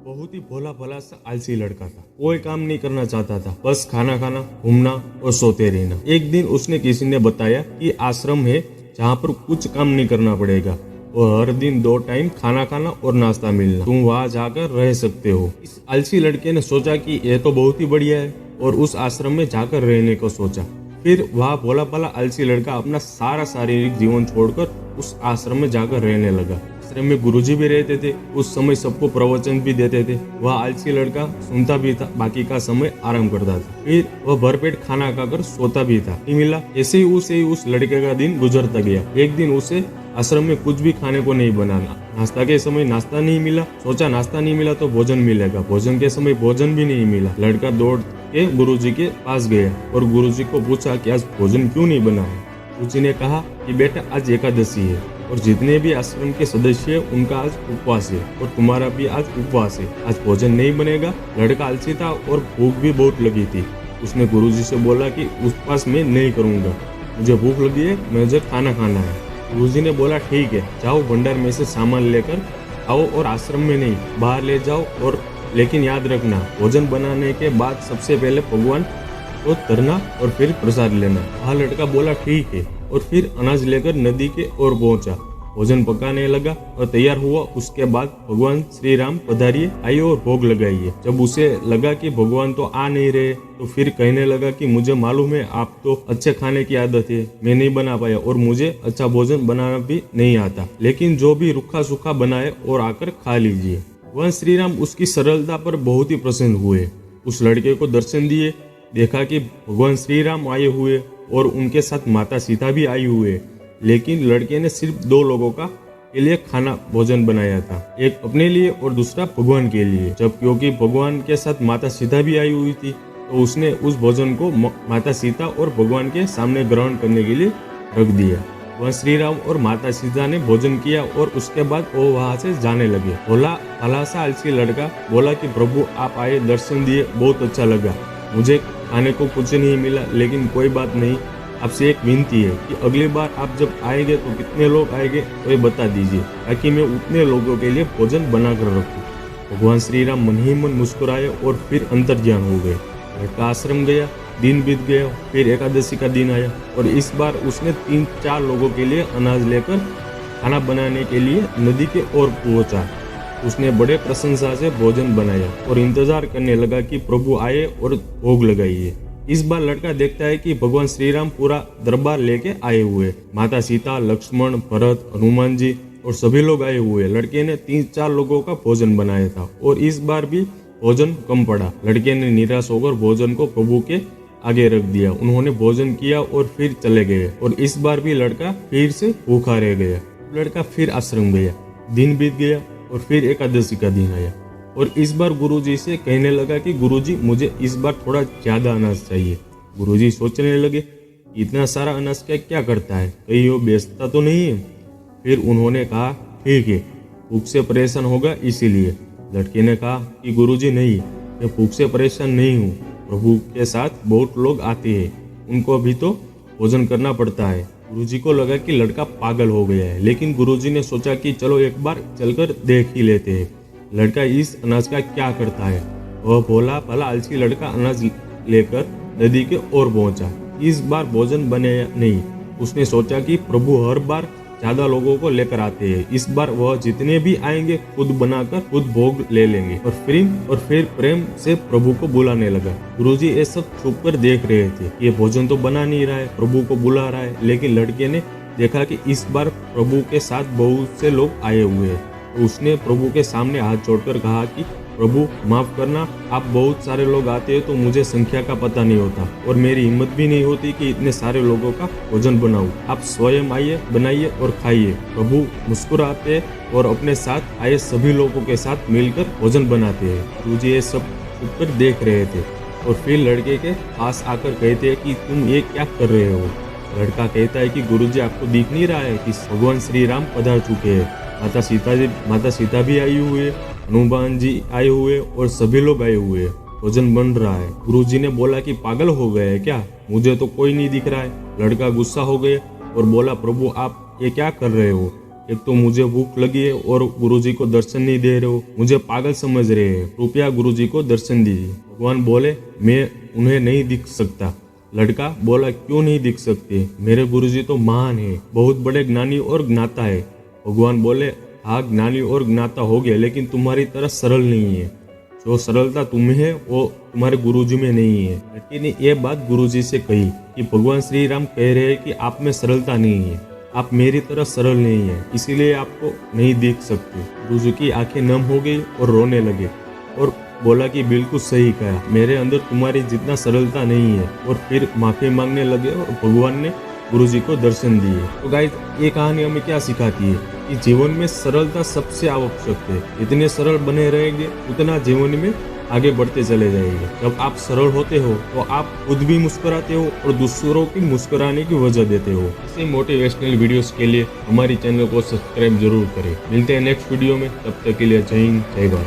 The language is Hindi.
बहुत ही भोला भला सा आलसी लड़का था। कोई काम नहीं करना चाहता था, बस खाना खाना, घूमना और सोते रहना। एक दिन उसने किसी ने बताया कि आश्रम है जहाँ पर कुछ काम नहीं करना पड़ेगा और हर दिन 2 टाइम खाना खाना और नाश्ता मिलना, तुम वहाँ जाकर रह सकते हो। इस आलसी लड़के ने सोचा कि यह तो बहुत ही बढ़िया है और उस आश्रम में जाकर रहने को सोचा। फिर वह भोला भाला आलसी लड़का अपना सारा शारीरिक जीवन छोड़कर उस आश्रम में जाकर रहने लगा। आश्रम में गुरुजी भी रहते थे, उस समय सबको प्रवचन भी देते थे। वह आलसी लड़का सुनता भी था, बाकी का समय आराम करता था। फिर वह भरपेट खाना खाकर सोता भी था। नहीं मिला, ऐसे ही उस लड़के का दिन गुजरता गया। एक दिन उसे आश्रम में कुछ भी खाने को नहीं बनाना, नाश्ता के समय नाश्ता नहीं मिला। सोचा नाश्ता नहीं मिला तो भोजन मिलेगा, भोजन के समय भोजन भी नहीं मिला। लड़का दौड़ के गुरुजी के पास गया और गुरुजी को पूछा कि आज भोजन क्यों नहीं बना है। गुरुजी ने कहा कि बेटा आज एकादशी है और जितने भी आश्रम के सदस्य हैं उनका आज उपवास है और तुम्हारा भी आज उपवास है, आज भोजन नहीं बनेगा। लड़का आलसी था और भूख भी बहुत लगी थी। उसने गुरुजी से बोला कि उपवास मैं नहीं करूंगा, मुझे भूख लगी है, मुझे खाना खाना है। गुरुजी ने बोला ठीक है, जाओ भंडार में से सामान लेकर आओ और आश्रम में नहीं बाहर ले जाओ, और लेकिन याद रखना भोजन बनाने के बाद सबसे पहले भगवान को धरना और फिर प्रसाद लेना। वह लड़का बोला ठीक है और फिर अनाज लेकर नदी के ओर पहुंचा। भोजन पकाने लगा और तैयार हुआ। उसके बाद भगवान श्री राम पधारिए, आइए और भोग लगाइए। जब उसे लगा कि भगवान तो आ नहीं रहे तो फिर कहने लगा कि मुझे मालूम है आप तो अच्छे खाने की आदत है, मैं नहीं बना पाया और मुझे अच्छा भोजन बनाना भी नहीं आता, लेकिन जो भी रूखा सूखा बनाए और आकर खा लीजिए। वह श्री राम उसकी सरलता पर बहुत ही प्रसन्न हुए। उस लड़के को दर्शन दिए, देखा कि भगवान श्री राम आए हुए और उनके साथ माता सीता भी आई हुए, लेकिन लड़के ने सिर्फ 2 लोगों का के लिए खाना भोजन बनाया था, एक अपने लिए और दूसरा भगवान के लिए। जब क्योंकि भगवान के साथ माता सीता भी आई हुई थी तो उसने उस भोजन को माता सीता और भगवान के सामने ग्रहण करने के लिए रख दिया। वह श्री राम और माता सीता ने भोजन किया और उसके बाद वो वहाँ से जाने लगे। भोला भला सा आलसी लड़का बोला कि प्रभु आप आए, दर्शन दिए, बहुत अच्छा लगा, मुझे खाने को कुछ नहीं मिला, लेकिन कोई बात नहीं, आपसे एक विनती है कि अगली बार आप जब आएंगे तो कितने लोग आएंगे तो ये बता दीजिए, ताकि मैं उतने लोगों के लिए भोजन बना कर रखूँ। भगवान श्री राम मन ही मन मुस्कुराए और फिर अंतर्ध्यान हो गए। लड़का आश्रम गया, दिन बीत गया, फिर एकादशी का दिन आया और इस बार उसने 3-4 लोगों के लिए अनाज लेकर खाना बनाने के लिए नदी के ओर पहुंचा। उसने बड़े प्रशंसा से भोजन बनाया और इंतजार करने लगा कि प्रभु आए और भोग लगाइए। इस बार लड़का देखता है कि भगवान श्री राम पूरा दरबार लेके आए हुए, माता सीता, लक्ष्मण, भरत, हनुमान जी और सभी लोग आए हुए। लड़के ने 3-4 लोगों का भोजन बनाया था और इस बार भी भोजन कम पड़ा। लड़के ने निराश होकर भोजन को प्रभु के आगे रख दिया। उन्होंने भोजन किया और फिर चले गए और इस बार भी लड़का फिर से भूखा रह गया। लड़का फिर आश्रम गया, दिन बीत गया और फिर एकादशी का दिन आया और इस बार गुरुजी से कहने लगा कि गुरुजी मुझे इस बार थोड़ा ज्यादा अनाज चाहिए। गुरुजी सोचने लगे इतना सारा अनाज क्या करता है, कहीं वो बेचता तो नहीं है। फिर उन्होंने कहा ठीक है, भूख से परेशान होगा इसीलिए। लड़के ने कहा कि गुरुजी नहीं, मैं भूख से परेशान नहीं हूँ, प्रभु के साथ बहुत लोग आते हैं, उनको भी तो भोजन करना पड़ता है। गुरुजी को लगा कि लड़का पागल हो गया है, लेकिन गुरुजी ने सोचा कि चलो एक बार चलकर देख ही लेते हैं लड़का इस अनाज का क्या करता है। वह भोला भला आलसी लड़का अनाज लेकर नदी के ओर पहुंचा। इस बार भोजन बने नहीं। उसने सोचा कि प्रभु हर बार ज्यादा लोगों को लेकर आते हैं, इस बार वह जितने भी आएंगे खुद बनाकर खुद भोग ले लेंगे और फिर प्रेम से प्रभु को बुलाने लगा। गुरुजी ये सब छुप कर देख रहे थे, ये भोजन तो बना नहीं रहा है, प्रभु को बुला रहा है, लेकिन लड़के ने देखा कि इस बार प्रभु के साथ बहुत से लोग आए हुए हैं। तो उसने प्रभु के सामने हाथ जोड़कर कहा कि प्रभु माफ करना, आप बहुत सारे लोग आते हैं तो मुझे संख्या का पता नहीं होता और मेरी हिम्मत भी नहीं होती कि इतने सारे लोगों का भोजन बनाऊं। आप स्वयं आइए, बनाइए और खाइए। प्रभु मुस्कुराते और अपने साथ आए सभी लोगों के साथ मिलकर भोजन बनाते हैं। गुरुजी ये सब ऊपर देख रहे थे और फिर लड़के के पास आकर कहते हैं कि तुम ये क्या कर रहे हो। लड़का कहता है कि गुरुजी आपको दिख नहीं रहा है कि भगवान श्री राम पधार चुके हैं, माता सीता भी आई हुई है, हनुमान जी आए हुए और सभी लोग आए हुए, भोजन बन रहा है। गुरुजी ने बोला कि पागल हो गए हैं क्या, मुझे तो कोई नहीं दिख रहा है। लड़का गुस्सा हो गया और बोला प्रभु आप ये क्या कर रहे हो, एक तो मुझे भूख लगी है और गुरुजी को दर्शन नहीं दे रहे हो, मुझे पागल समझ रहे हैं, कृपया गुरुजी को दर्शन दीजिए। भगवान बोले मैं उन्हें नहीं दिख सकता। लड़का बोला क्यों नहीं दिख सकते, मेरे गुरुजी तो महान है, बहुत बड़े ज्ञानी और ज्ञाता है। भगवान बोले हाँ ज्ञानी और ज्ञाता हो गया, लेकिन तुम्हारी तरह सरल नहीं है। जो सरलता तुम्हें है वो तुम्हारे गुरुजी में नहीं है। लड़के ने यह बात गुरुजी से कही कि भगवान श्री राम कह रहे हैं कि आप में सरलता नहीं है, आप मेरी तरह सरल नहीं है, इसीलिए आपको नहीं देख सकते। गुरुजी की आंखें नम हो गई और रोने लगे और बोला कि बिल्कुल सही कहा, मेरे अंदर तुम्हारी जितना सरलता नहीं है। और फिर माफी मांगने लगे और भगवान ने गुरुजी को दर्शन दिए। तो गाइस ये कहानी हमें क्या सिखाती है कि जीवन में सरलता सबसे आवश्यक है। इतने सरल बने रहेंगे उतना जीवन में आगे बढ़ते चले जाएंगे। जब आप सरल होते हो तो आप खुद भी मुस्कुराते हो और दूसरों की मुस्कुराने की वजह देते हो। ऐसे मोटिवेशनल वीडियोस के लिए हमारी चैनल को सब्सक्राइब जरूर करें। मिलते हैं नेक्स्ट वीडियो में, तब तक के लिए जय हिंद जय भारत।